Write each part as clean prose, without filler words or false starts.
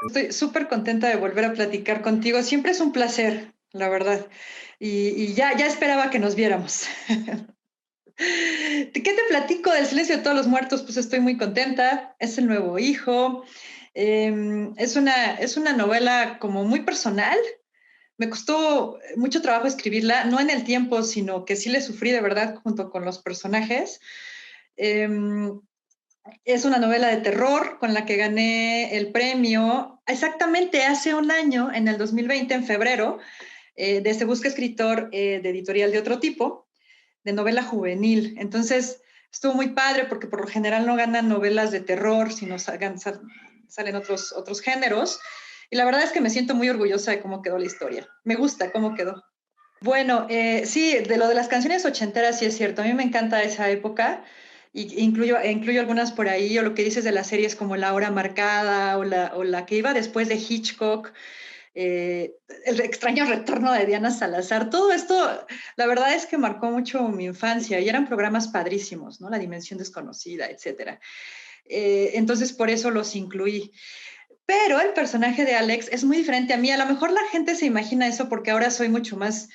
Estoy súper contenta de volver a platicar contigo. Siempre es un placer, la verdad. Y ya esperaba que nos viéramos. ¿Qué te platico del Silencio de todos los muertos? Pues estoy muy contenta. Es el nuevo hijo. Es una novela como muy personal. Me costó mucho trabajo escribirla, no en el tiempo, sino que sí le sufrí de verdad junto con los personajes. Eh, es una novela de terror con la que gané el premio exactamente hace un año, en el 2020, en febrero, de Se Busca Escritor de editorial de otro tipo, de novela juvenil. Entonces, estuvo muy padre porque por lo general no ganan novelas de terror, sino salen otros géneros. Y la verdad es que me siento muy orgullosa de cómo quedó la historia. Me gusta cómo quedó. Bueno, sí, de lo de las canciones ochenteras sí es cierto. A mí me encanta esa época y incluyo algunas por ahí, o lo que dices de las series como La Hora Marcada o la que iba después de Hitchcock, eh, El extraño retorno de Diana Salazar. Todo esto, la verdad es que marcó mucho mi infancia y eran programas padrísimos, ¿no? La Dimensión Desconocida, etcétera. Entonces, por eso los incluí. Pero el personaje de Alex es muy diferente a mí. A lo mejor la gente se imagina eso porque ahora soy mucho más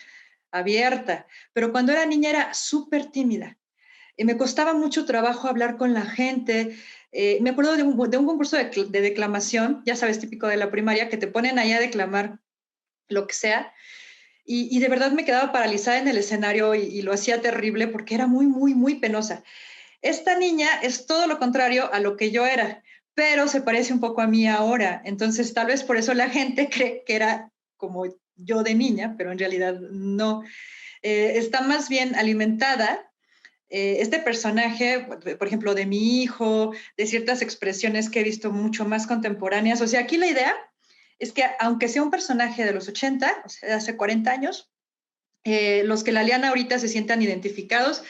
abierta, pero cuando era niña era súper tímida. Me costaba mucho trabajo hablar con la gente. Me acuerdo de un concurso de declamación, ya sabes, típico de la primaria, que te ponen ahí a declamar lo que sea, y de verdad me quedaba paralizada en el escenario y lo hacía terrible porque era muy, muy, muy penosa. Esta niña es todo lo contrario a lo que yo era, pero se parece un poco a mí ahora. Entonces, tal vez por eso la gente cree que era como yo de niña, pero en realidad no. Está más bien alimentada este personaje, por ejemplo, de mi hijo, de ciertas expresiones que he visto mucho más contemporáneas. O sea, aquí la idea es que aunque sea un personaje de los 80, o sea, de hace 40 años, los que la lean ahorita se sientan identificados,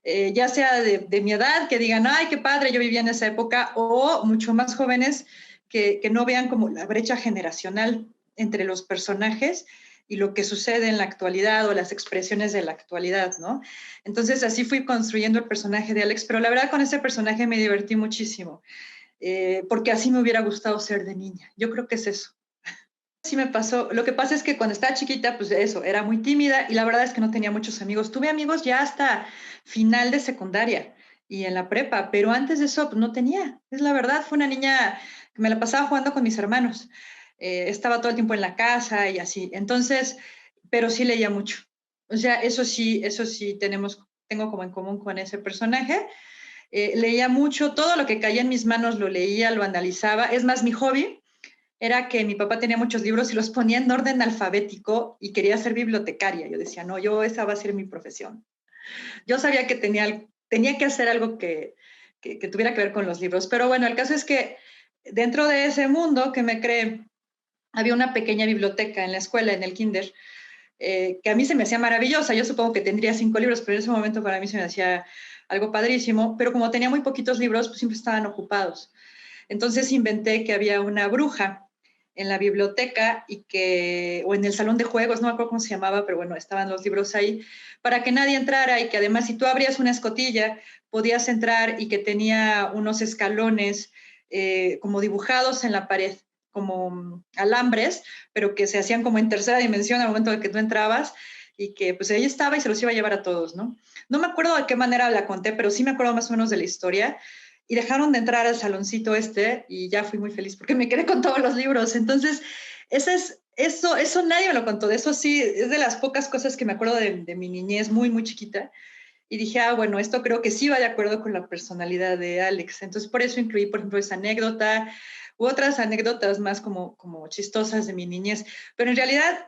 ya sea de mi edad, que digan, ay, qué padre, yo vivía en esa época, o mucho más jóvenes que no vean como la brecha generacional entre los personajes y lo que sucede en la actualidad o las expresiones de la actualidad, ¿no? Entonces así fui construyendo el personaje de Alex, pero la verdad con ese personaje me divertí muchísimo, porque así me hubiera gustado ser de niña. Yo creo que es eso. Sí me pasó. Lo que pasa es que cuando estaba chiquita, pues eso, era muy tímida y la verdad es que no tenía muchos amigos. Tuve amigos ya hasta final de secundaria y en la prepa, pero antes de eso pues, no tenía. Es la verdad, fue una niña que me la pasaba jugando con mis hermanos. Estaba todo el tiempo en la casa y así. Entonces, pero sí leía mucho. O sea, eso sí tengo como en común con ese personaje. Leía mucho, todo lo que caía en mis manos lo leía, lo analizaba. Es más, mi hobby era que mi papá tenía muchos libros y los ponía en orden alfabético y quería ser bibliotecaria. Yo decía, no, esa va a ser mi profesión. Yo sabía que tenía que hacer algo que tuviera que ver con los libros. Pero bueno, el caso es que dentro de ese mundo que me creé, había una pequeña biblioteca en la escuela, en el kinder, que a mí se me hacía maravillosa. Yo supongo que tendría 5 libros, pero en ese momento para mí se me hacía algo padrísimo. Pero como tenía muy poquitos libros, pues siempre estaban ocupados. Entonces inventé que había una bruja en la biblioteca o en el salón de juegos, no me acuerdo cómo se llamaba, pero bueno, estaban los libros ahí, para que nadie entrara y que además si tú abrías una escotilla, podías entrar y que tenía unos escalones como dibujados en la pared, como alambres, pero que se hacían como en tercera dimensión al momento de que tú entrabas y que pues ahí estaba y se los iba a llevar a todos, ¿no? No me acuerdo de qué manera la conté, pero sí me acuerdo más o menos de la historia y dejaron de entrar al saloncito y ya fui muy feliz porque me quedé con todos los libros. Entonces, eso nadie me lo contó. De eso sí, es de las pocas cosas que me acuerdo de mi niñez muy, muy chiquita. Y dije, bueno, esto creo que sí va de acuerdo con la personalidad de Alex. Entonces, por eso incluí, por ejemplo, esa anécdota u otras anécdotas más como chistosas de mi niñez. Pero en realidad,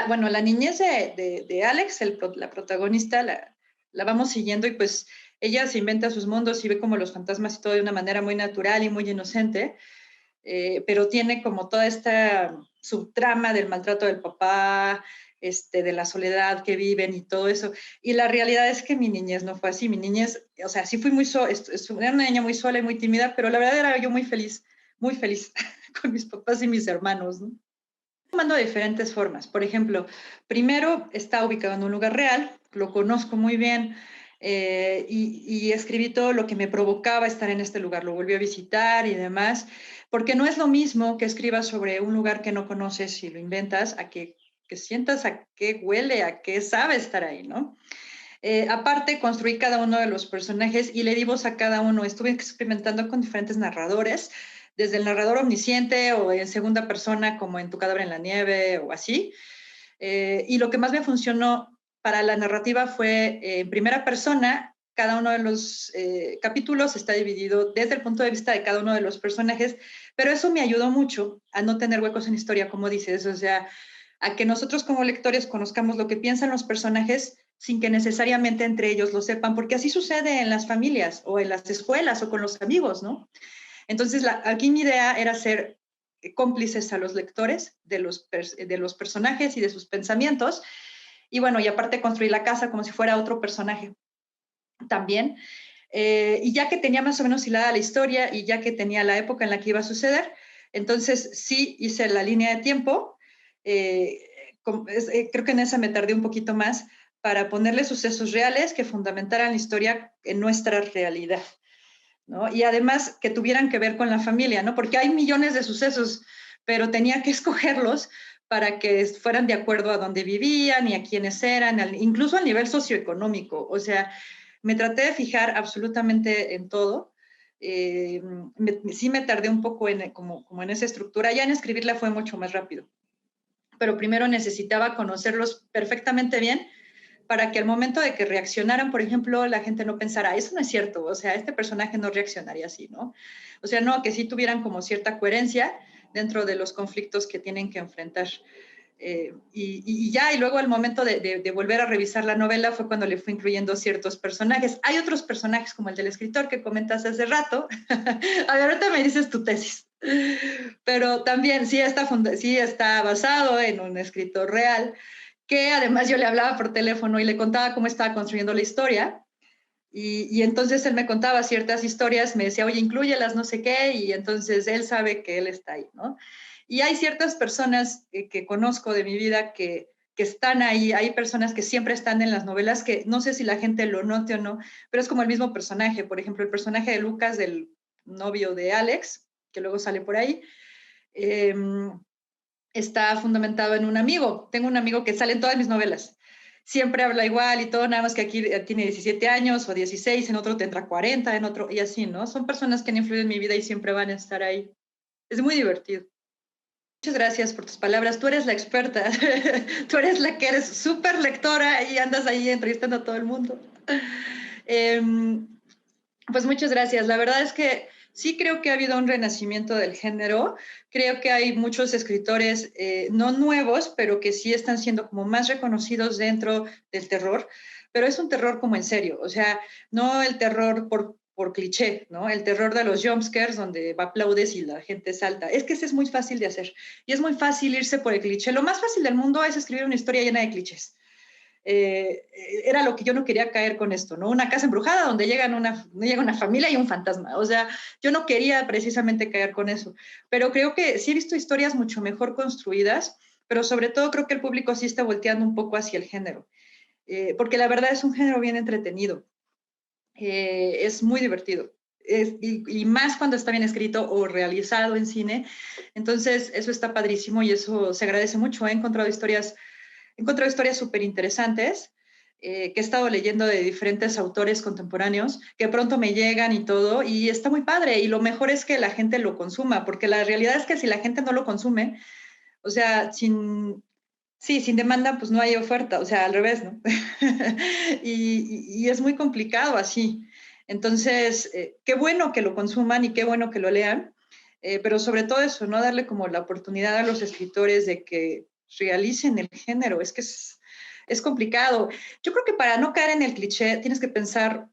bueno, la niñez de Alex, la protagonista, la vamos siguiendo y pues ella se inventa sus mundos y ve como los fantasmas y todo de una manera muy natural y muy inocente, pero tiene como toda esta subtrama del maltrato del papá, de la soledad que viven y todo eso. Y la realidad es que mi niñez no fue así. Mi niñez, o sea, sí fui era una niña muy sola y muy tímida, pero la verdad era yo muy feliz con mis papás y mis hermanos, ¿no? Tomando de diferentes formas. Por ejemplo, primero está ubicado en un lugar real, lo conozco muy bien, y escribí todo lo que me provocaba estar en este lugar. Lo volví a visitar y demás, porque no es lo mismo que escribas sobre un lugar que no conoces y lo inventas, a que sientas a qué huele, a qué sabe estar ahí, ¿no? Aparte, construí cada uno de los personajes y le di voz a cada uno. Estuve experimentando con diferentes narradores, desde el narrador omnisciente o en segunda persona, como en Tu cadáver en la nieve o así. Y lo que más me funcionó para la narrativa fue en primera persona. Cada uno de los capítulos está dividido desde el punto de vista de cada uno de los personajes, pero eso me ayudó mucho a no tener huecos en historia, como dices, o sea, a que nosotros como lectores conozcamos lo que piensan los personajes sin que necesariamente entre ellos lo sepan, porque así sucede en las familias o en las escuelas o con los amigos, ¿no? Entonces, aquí mi idea era ser cómplices a los lectores de los personajes y de sus pensamientos. Y bueno, y aparte construir la casa como si fuera otro personaje también. Y ya que tenía más o menos hilada la historia y ya que tenía la época en la que iba a suceder, entonces sí hice la línea de tiempo. Creo que en esa me tardé un poquito más para ponerle sucesos reales que fundamentaran la historia en nuestra realidad, ¿no? Y además que tuvieran que ver con la familia, ¿no? Porque hay millones de sucesos, pero tenía que escogerlos para que fueran de acuerdo a dónde vivían y a quiénes eran, incluso a nivel socioeconómico. O sea, me traté de fijar absolutamente en todo. Sí me tardé un poco como en esa estructura. Ya en escribirla fue mucho más rápido. Pero primero necesitaba conocerlos perfectamente bien para que al momento de que reaccionaran, por ejemplo, la gente no pensara, eso no es cierto, o sea, este personaje no reaccionaría así, ¿no? O sea, no, que sí tuvieran como cierta coherencia dentro de los conflictos que tienen que enfrentar. Y ya, y luego al momento de volver a revisar la novela fue cuando le fui incluyendo ciertos personajes. Hay otros personajes como el del escritor que comentaste hace rato. A ver, ahorita me dices tu tesis. Pero también sí está basado en un escritor real, que además yo le hablaba por teléfono y le contaba cómo estaba construyendo la historia. Y entonces él me contaba ciertas historias, me decía, oye, inclúyelas, no sé qué, y entonces él sabe que él está ahí, ¿no? Y hay ciertas personas que conozco de mi vida que están ahí, hay personas que siempre están en las novelas, que no sé si la gente lo note o no, pero es como el mismo personaje. Por ejemplo, el personaje de Lucas, del novio de Alex, que luego sale por ahí, eh, está fundamentado en un amigo. Tengo un amigo que sale en todas mis novelas. Siempre habla igual y todo, nada más que aquí tiene 17 años o 16, en otro tendrá 40, en otro, y así, ¿no? Son personas que han influido en mi vida y siempre van a estar ahí. Es muy divertido. Muchas gracias por tus palabras. Tú eres la experta. Tú eres la que eres súper lectora y andas ahí entrevistando a todo el mundo. Eh, Pues muchas gracias. La verdad es que sí creo que ha habido un renacimiento del género. Creo que hay muchos escritores, no nuevos, pero que sí están siendo como más reconocidos dentro del terror, pero es un terror como en serio, o sea, no el terror por cliché, ¿no? El terror de los jumpscares donde aplaudes y la gente salta. Es que ese es muy fácil de hacer y es muy fácil irse por el cliché. Lo más fácil del mundo es escribir una historia llena de clichés. Era lo que yo no quería caer con esto, ¿no? Una casa embrujada donde llega una familia y un fantasma. O sea, yo no quería precisamente caer con eso, pero creo que sí he visto historias mucho mejor construidas, pero sobre todo creo que el público sí está volteando un poco hacia el género, porque la verdad es un género bien entretenido, es muy divertido. Y más cuando está bien escrito o realizado en cine. Entonces, eso está padrísimo y eso se agradece mucho. He encontrado historias súper interesantes que he estado leyendo de diferentes autores contemporáneos que pronto me llegan y todo, y está muy padre. Y lo mejor es que la gente lo consuma, porque la realidad es que si la gente no lo consume, o sea, sí, sin demanda, pues no hay oferta, o sea, al revés, ¿no? Y es muy complicado así. Entonces, qué bueno que lo consuman y qué bueno que lo lean, pero sobre todo eso, no darle como la oportunidad a los escritores de que realicen el género, es que es complicado. Yo creo que para no caer en el cliché tienes que pensar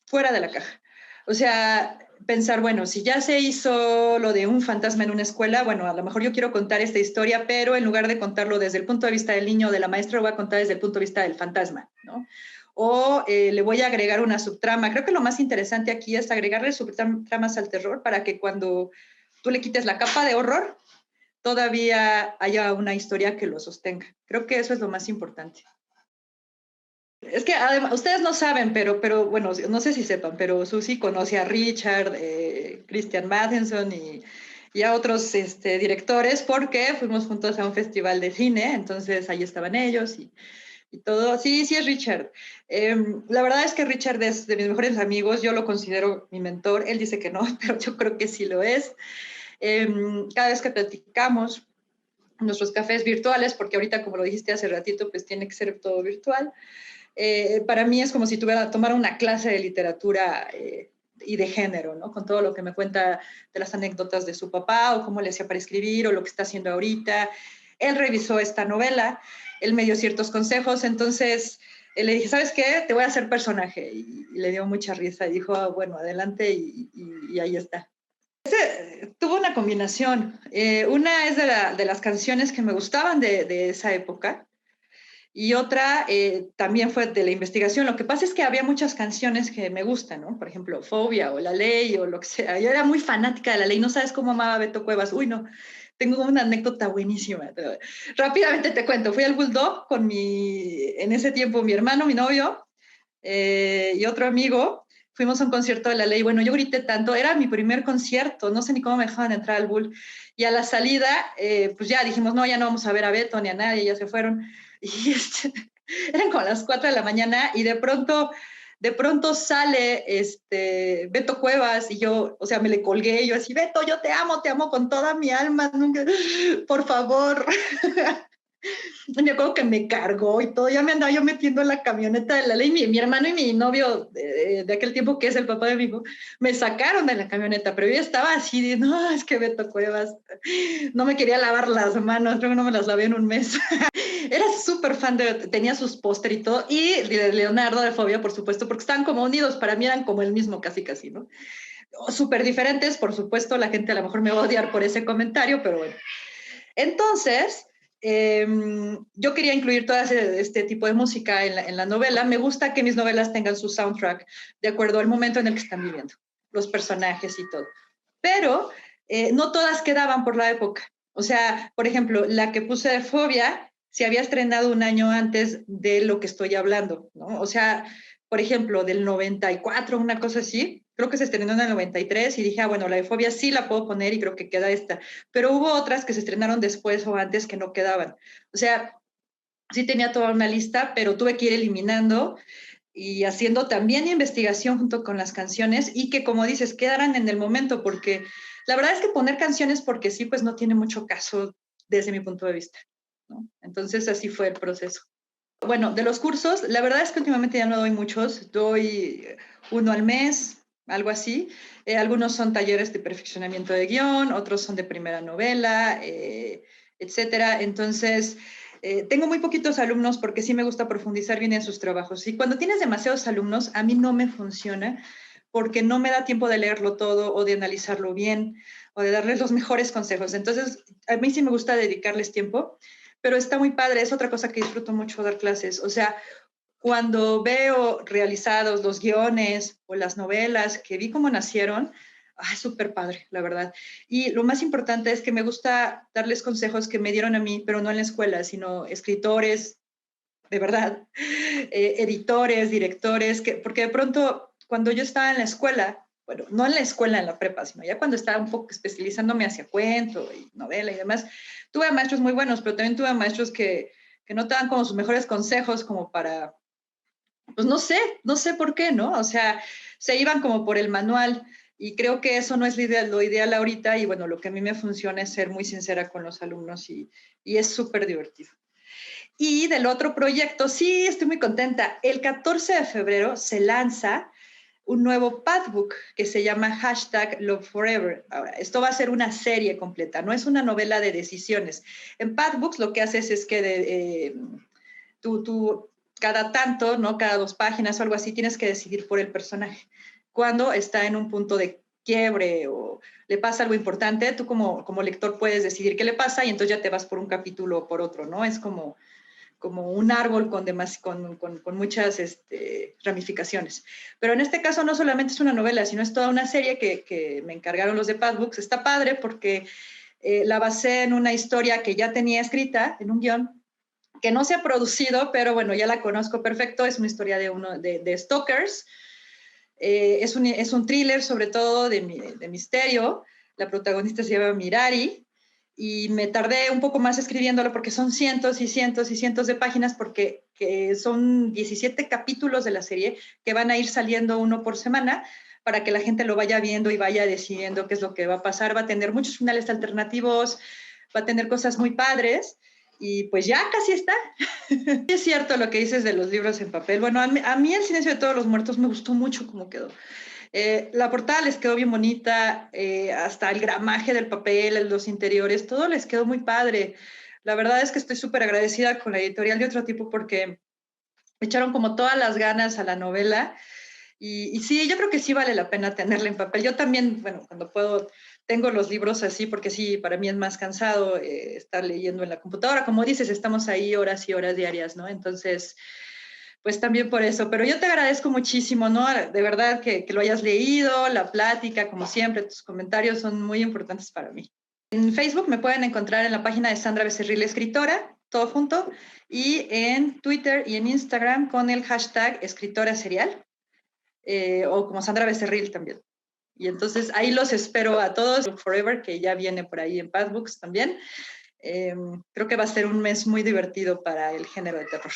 fuera de la caja. O sea, pensar, bueno, si ya se hizo lo de un fantasma en una escuela, bueno, a lo mejor yo quiero contar esta historia, pero en lugar de contarlo desde el punto de vista del niño o de la maestra, lo voy a contar desde el punto de vista del fantasma, ¿no? O le voy a agregar una subtrama. Creo que lo más interesante aquí es agregarle subtramas al terror para que cuando tú le quites la capa de horror, todavía haya una historia que lo sostenga. Creo que eso es lo más importante. Es que además, ustedes no saben, pero bueno, no sé si sepan, pero Susi conoce a Richard, Christian Matheson y a otros directores porque fuimos juntos a un festival de cine, entonces ahí estaban ellos y todo. Sí, sí es Richard. La verdad es que Richard es de mis mejores amigos, yo lo considero mi mentor, él dice que no, pero yo creo que sí lo es. Cada vez que platicamos, nuestros cafés virtuales, porque ahorita, como lo dijiste hace ratito, pues tiene que ser todo virtual. Para mí es como si tuviera tomar una clase de literatura y de género, ¿no? Con todo lo que me cuenta de las anécdotas de su papá o cómo le hacía para escribir o lo que está haciendo ahorita. Él revisó esta novela, él me dio ciertos consejos, entonces le dije, ¿sabes qué? Te voy a hacer personaje. Y le dio mucha risa y dijo, ah, bueno, adelante y ahí está. Tuvo una combinación. Una es de las canciones que me gustaban de esa época, y otra también fue de la investigación. Lo que pasa es que había muchas canciones que me gustan, ¿no? Por ejemplo, Fobia o La Ley o lo que sea. Yo era muy fanática de La Ley. No sabes cómo amaba a Beto Cuevas. Uy, no. Tengo una anécdota buenísima. Rápidamente te cuento. Fui al Bulldog con en ese tiempo, mi hermano, mi novio y otro amigo. Fuimos a un concierto de La Ley. Bueno, yo grité tanto. Era mi primer concierto. No sé ni cómo me dejaban entrar al Bull. Y a la salida, pues ya dijimos, no, ya no vamos a ver a Beto ni a nadie. Ya se fueron. Y eran como las 4 de la mañana y de pronto sale Beto Cuevas y yo, o sea, me le colgué, yo así, Beto, yo te amo con toda mi alma, nunca, por favor. Me acuerdo que me cargó y todo, ya me andaba yo metiendo en la camioneta de La Ley. Mi hermano y mi novio de aquel tiempo, que es el papá de mi hijo, me sacaron de la camioneta, pero yo estaba así, de, no, es que Beto Cuevas, no me quería lavar las manos, creo que no me las lavé en un mes. Era súper fan tenía sus póster y todo, y de Leonardo de Fobia, por supuesto, porque estaban como unidos, para mí eran como el mismo, casi, casi, ¿no? Súper diferentes, por supuesto, la gente a lo mejor me va a odiar por ese comentario, pero bueno. Entonces, yo quería incluir todo este tipo de música en la novela. Me gusta que mis novelas tengan su soundtrack de acuerdo al momento en el que están viviendo, los personajes y todo. Pero no todas quedaban por la época. O sea, por ejemplo, la que puse de Fobia se había estrenado un año antes de lo que estoy hablando, ¿no? O sea, por ejemplo, del 94, una cosa así, creo que se estrenó en el 93 y dije, ah, bueno, la de Fobia sí la puedo poner y creo que queda esta, pero hubo otras que se estrenaron después o antes que no quedaban. O sea, sí tenía toda una lista, pero tuve que ir eliminando y haciendo también investigación junto con las canciones y que, como dices, quedaran en el momento, porque la verdad es que poner canciones porque sí, pues no tiene mucho caso desde mi punto de vista, ¿no? Entonces así fue el proceso. Bueno, de los cursos, la verdad es que últimamente ya no doy muchos, doy uno al mes, algo así. Algunos son talleres de perfeccionamiento de guión, otros son de primera novela, etcétera. Entonces, tengo muy poquitos alumnos porque sí me gusta profundizar bien en sus trabajos. Y cuando tienes demasiados alumnos, a mí no me funciona porque no me da tiempo de leerlo todo o de analizarlo bien o de darles los mejores consejos. Entonces, a mí sí me gusta dedicarles tiempo, pero está muy padre, es otra cosa que disfruto mucho dar clases. O sea, cuando veo realizados los guiones o las novelas que vi cómo nacieron, ah, súper padre, la verdad. Y lo más importante es que me gusta darles consejos que me dieron a mí, pero no en la escuela, sino escritores, de verdad, editores, directores, porque de pronto cuando yo estaba en la escuela, bueno, no en la escuela, en la prepa, sino ya cuando estaba un poco especializándome hacia cuento y novela y demás, tuve maestros muy buenos, pero también tuve maestros que no te dan como sus mejores consejos como para, pues no sé por qué, ¿no? O sea, se iban como por el manual y creo que eso no es lo ideal ahorita y bueno, lo que a mí me funciona es ser muy sincera con los alumnos y es súper divertido. Y del otro proyecto, sí, estoy muy contenta. El 14 de febrero se lanza un nuevo Padbook que se llama hashtag Love Forever. Ahora, esto va a ser una serie completa, no es una novela de decisiones. En Padbooks lo que haces es que tú cada tanto, ¿no? Cada 2 páginas o algo así, tienes que decidir por el personaje. Cuando está en un punto de quiebre o le pasa algo importante, tú como lector puedes decidir qué le pasa y entonces ya te vas por un capítulo o por otro, ¿no? Es como un árbol con muchas ramificaciones. Pero en este caso no solamente es una novela, sino es toda una serie que me encargaron los de Padbooks. Está padre porque la basé en una historia que ya tenía escrita, en un guión, que no se ha producido, pero bueno, ya la conozco perfecto. Es una historia de stalkers. Es un thriller sobre todo de misterio. La protagonista se llama Mirari y me tardé un poco más escribiéndolo porque son cientos y cientos y cientos de páginas porque son 17 capítulos de la serie que van a ir saliendo uno por semana para que la gente lo vaya viendo y vaya decidiendo qué es lo que va a pasar. Va a tener muchos finales alternativos, va a tener cosas muy padres y pues ya casi está. Es cierto lo que dices de los libros en papel. Bueno, a mí El silencio de todos los muertos me gustó mucho cómo quedó. La portada les quedó bien bonita, hasta el gramaje del papel, los interiores, todo les quedó muy padre. La verdad es que estoy súper agradecida con la editorial de Otro Tipo porque echaron como todas las ganas a la novela y sí, yo creo que sí vale la pena tenerla en papel. Yo también, bueno, cuando puedo, tengo los libros así porque sí, para mí es más cansado estar leyendo en la computadora. Como dices, estamos ahí horas y horas diarias, ¿no? Entonces, pues también por eso, pero yo te agradezco muchísimo, ¿no? De verdad que lo hayas leído, la plática, como siempre, tus comentarios son muy importantes para mí. En Facebook me pueden encontrar en la página de Sandra Becerril Escritora, todo junto, y en Twitter y en Instagram con el hashtag escritora serial, o como Sandra Becerril también. Y entonces ahí los espero a todos, Forever, que ya viene por ahí en Passbooks también. Creo que va a ser un mes muy divertido para el género de terror.